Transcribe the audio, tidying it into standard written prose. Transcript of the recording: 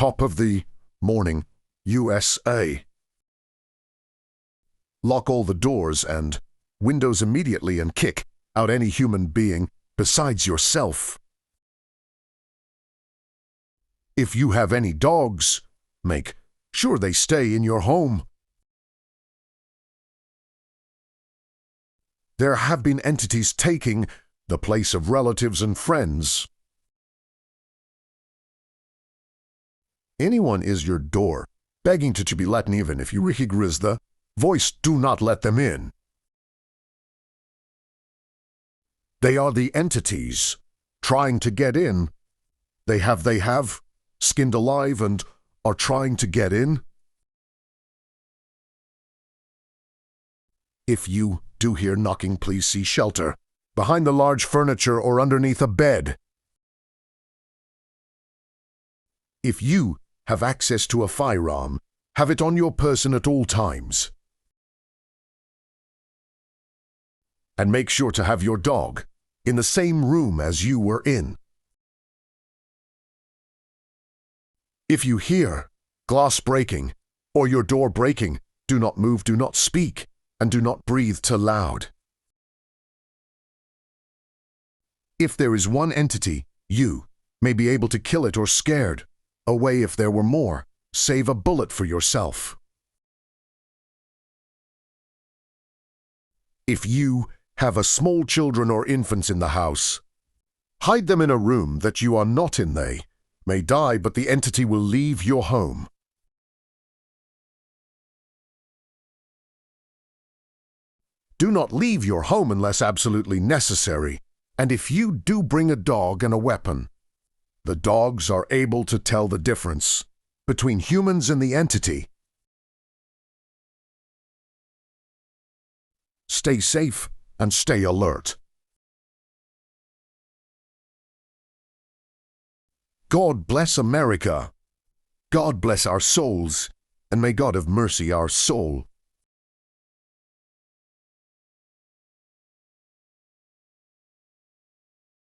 top of the morning, USA. Lock all the doors and windows immediately and kick out any human being besides yourself. If you have any dogs, make sure they stay in your home. There have been entities taking the place of relatives and friends. Anyone is your door, begging to be let even if you recognize the voice, do not let them in. They are the entities trying to get in. They have skinned alive and are trying to get in. If you do hear knocking, please seek shelter behind the large furniture or underneath a bed. If you have access to a firearm, have it on your person at all times. And make sure to have your dog in the same room as you were in. If you hear glass breaking or your door breaking, do not move, do not speak, and do not breathe too loud. If there is one entity, you may be able to kill it or scared away. If there were more, save a bullet for yourself. If you have a small children or infants in the house, hide them in a room that you are not in. They may die, but the entity will leave your home. Do not leave your home unless absolutely necessary, and if you do bring a dog and a weapon, the dogs are able to tell the difference between humans and the entity. Stay safe and stay alert. God bless America. God bless our souls, and may God have mercy our soul.